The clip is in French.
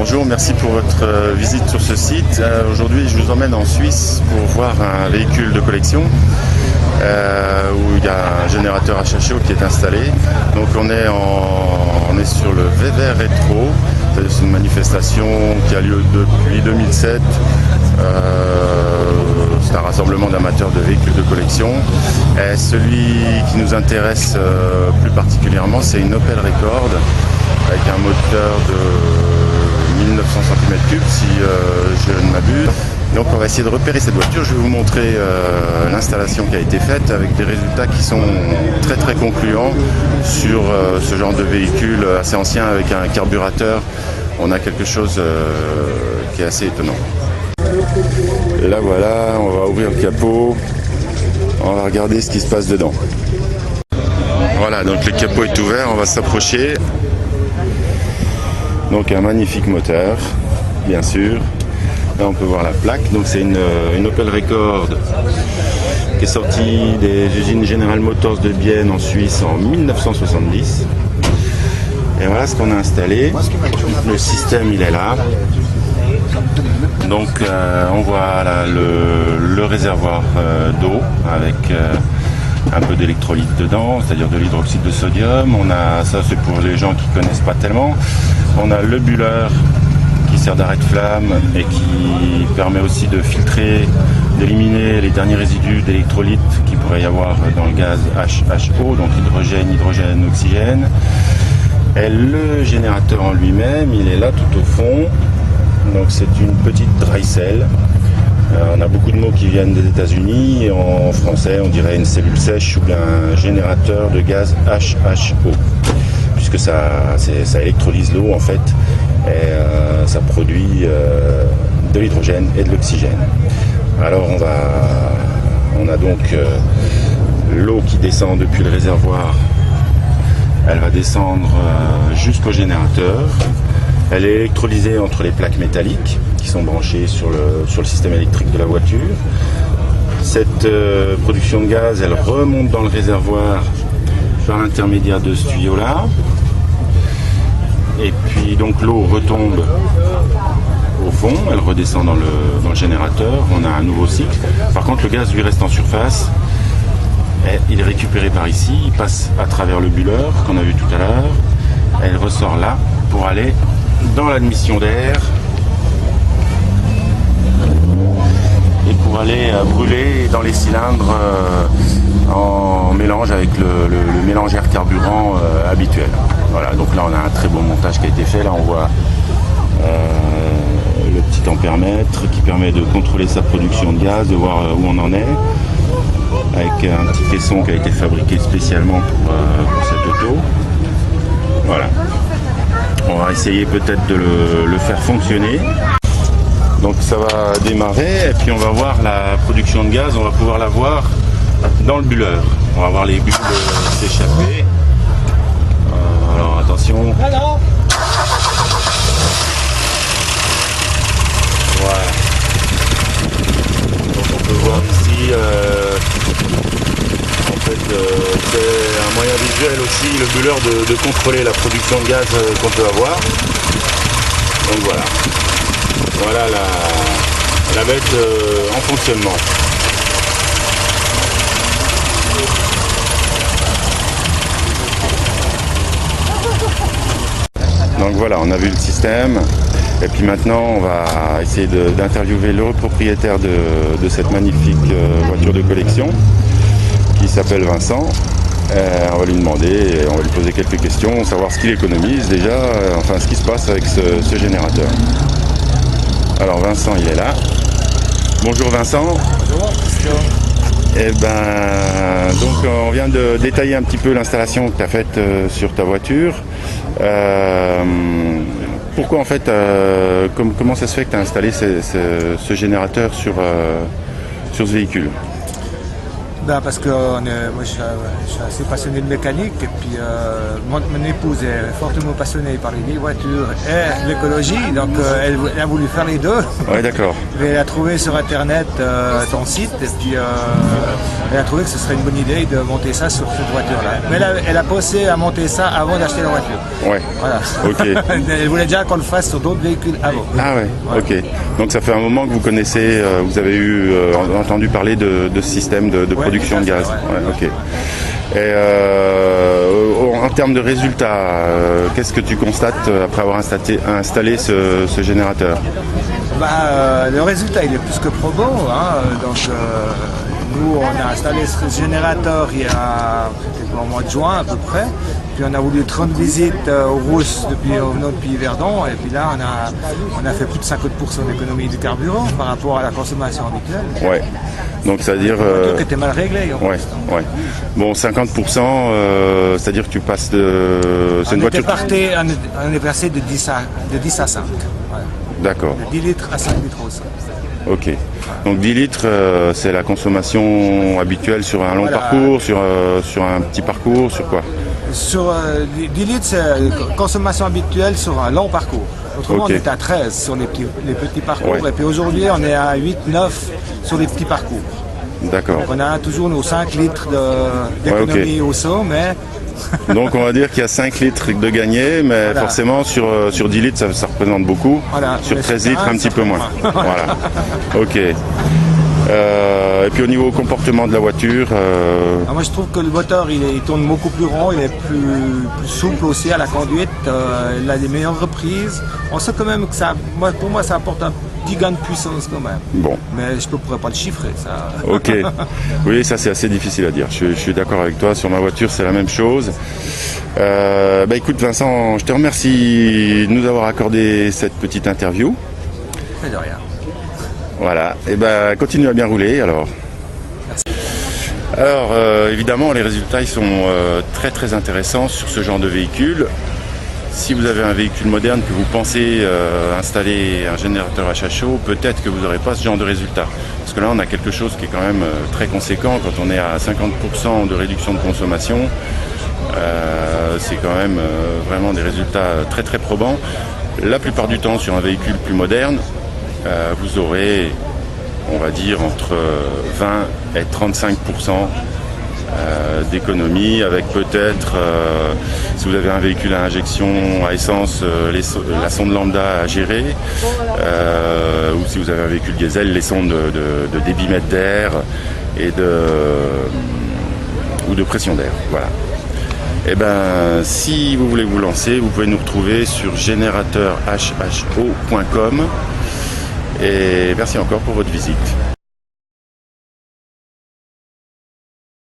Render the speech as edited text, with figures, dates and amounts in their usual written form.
Bonjour, merci pour votre visite sur ce site. Aujourd'hui, je vous emmène en Suisse pour voir un véhicule de collection où il y a un générateur HHO qui est installé. Donc on est sur le VVR Rétro. C'est une manifestation qui a lieu depuis 2007. C'est un rassemblement d'amateurs de véhicules de collection. Et celui qui nous intéresse plus particulièrement, c'est une Opel Rekord avec un moteur de 1900 cm3 si je ne m'abuse. Donc on va essayer de repérer cette voiture. Je vais vous montrer l'installation qui a été faite avec des résultats qui sont très très concluants sur ce genre de véhicule assez ancien avec un carburateur. On a quelque chose qui est assez étonnant. Et là voilà, on va ouvrir le capot, on va regarder ce qui se passe dedans. Voilà, donc le capot est ouvert, on va s'approcher. Donc un magnifique moteur, bien sûr. Là on peut voir la plaque, donc c'est une Opel Rekord qui est sortie des usines General Motors de Bienne en Suisse en 1970. Et voilà ce qu'on a installé. Le système il est là. Donc on voit là, le réservoir d'eau avec un peu d'électrolyte dedans, c'est-à-dire de l'hydroxyde de sodium. On a ça, c'est pour les gens qui connaissent pas tellement. On a le bulleur qui sert d'arrêt de flamme et qui permet aussi de filtrer, d'éliminer les derniers résidus d'électrolyte qu'il pourrait y avoir dans le gaz HHO, donc hydrogène, oxygène. Et le générateur en lui-même, il est là tout au fond. Donc c'est une petite dry cell. On a beaucoup de mots qui viennent des États-Unis. En français, on dirait une cellule sèche ou bien un générateur de gaz HHO, puisque ça électrolyse l'eau en fait, et ça produit de l'hydrogène et de l'oxygène. Alors on a donc l'eau qui descend depuis le réservoir. Elle va descendre jusqu'au générateur. Elle est électrolysée entre les plaques métalliques qui sont branchées sur le système électrique de la voiture. Cette production de gaz, elle remonte dans le réservoir par l'intermédiaire de ce tuyau-là. Et puis donc l'eau retombe au fond, elle redescend dans le générateur. On a un nouveau cycle. Par contre, le gaz lui reste en surface. Et il est récupéré par ici, il passe à travers le bulleur qu'on a vu tout à l'heure. Elle ressort là pour aller dans l'admission d'air et pour aller brûler dans les cylindres en mélange avec le mélange air carburant habituel. Voilà, donc là on a un très beau montage qui a été fait. Là on voit le petit ampèremètre qui permet de contrôler sa production de gaz, de voir où on en est, avec un petit caisson qui a été fabriqué spécialement pour cette auto. Voilà. On va essayer peut-être de le faire fonctionner. Donc ça va démarrer et puis on va voir la production de gaz, on va pouvoir la voir dans le bulleur. On va voir les bulles s'échapper. Alors attention. Voilà. Donc on peut voir ici, en fait c'est un moyen visuel aussi, le bulleur, de contrôler la production de gaz qu'on peut avoir. Donc voilà. Voilà la bête en fonctionnement. Donc voilà, on a vu le système. Et puis maintenant, on va essayer d'interviewer le propriétaire de cette magnifique voiture de collection, qui s'appelle Vincent. On va lui demander, on va lui poser quelques questions, savoir ce qu'il économise déjà, enfin ce qui se passe avec ce générateur. Alors Vincent, il est là. Bonjour Vincent. Bonjour. Et donc on vient de détailler un petit peu l'installation que tu as faite sur ta voiture. Pourquoi en fait, comment ça se fait que tu as installé ce générateur sur ce véhicule? Ben parce que moi je suis assez passionné de mécanique et puis mon épouse est fortement passionnée par les vieilles voitures et l'écologie, donc elle a voulu faire les deux. Ouais, d'accord. Et elle a trouvé sur internet ton site et puis elle a trouvé que ce serait une bonne idée de monter ça sur cette voiture-là. Mais elle a pensé à monter ça avant d'acheter la voiture. Ouais. Voilà. Ok. Elle voulait déjà qu'on le fasse sur d'autres véhicules avant. Ah ouais. Voilà. Ok. Donc ça fait un moment que vous connaissez, vous avez entendu parler de ce système de production de gaz. Ouais. Ouais, ok. Et en termes de résultats, qu'est-ce que tu constates après avoir installé ce générateur? Le résultat il est plus que probant. Donc nous on a installé ce générateur il y a au mois de juin à peu près. Puis on a voulu 30 visites aux Rousses depuis notre pays Verdon. Et puis là on a fait plus de 50% d'économie du carburant par rapport à la consommation habituelle. Ouais. Donc c'est-à-dire. Tout était mal réglé. Ouais. Bon, 50%, c'est-à-dire que tu passes de. C'est une voiture. On est passé de 10 à 5. Voilà. D'accord. De 10 litres à 5 litres au 5. Ok. Donc 10 litres, c'est la consommation habituelle sur un long parcours, sur un petit parcours, sur quoi? Sur 10 litres, c'est la consommation habituelle sur un long parcours. Autrement, Okay. on est à 13 sur les petits parcours. Ouais. Et puis aujourd'hui, on est à 8, 9 sur les petits parcours. D'accord. Donc on a toujours nos 5 litres d'économie au saut, mais... Donc on va dire qu'il y a 5 litres de gagné, mais voilà. Forcément sur 10 litres ça représente beaucoup. Voilà. Sur Mais 13 litres un petit peu moins. Voilà. Ok. Et puis au niveau comportement de la voiture. Moi je trouve que le moteur il tourne beaucoup plus rond, il est plus souple aussi à la conduite, il a des meilleures reprises. On sait quand même que pour moi ça apporte un petit gain de puissance quand même. Bon. Mais je ne pourrais pas le chiffrer ça. Ok. Oui, ça c'est assez difficile à dire. Je suis d'accord avec toi. Sur ma voiture c'est la même chose. Écoute Vincent, je te remercie de nous avoir accordé cette petite interview. Mais de rien. Voilà, et continue à bien rouler alors. Merci. Alors évidemment les résultats ils sont très très intéressants sur ce genre de véhicule. Si vous avez un véhicule moderne que vous pensez installer un générateur à chaud, peut-être que vous n'aurez pas ce genre de résultats. Parce que là on a quelque chose qui est quand même très conséquent quand on est à 50% de réduction de consommation. C'est quand même vraiment des résultats très très probants. La plupart du temps sur un véhicule plus moderne, vous aurez, on va dire, entre 20 et 35% d'économie, avec peut-être, si vous avez un véhicule à injection à essence, la sonde lambda à gérer, ou si vous avez un véhicule diesel, les sondes de débitmètre d'air ou de pression d'air. Voilà. Si vous voulez vous lancer, vous pouvez nous retrouver sur générateurhho.com. Et merci encore pour votre visite.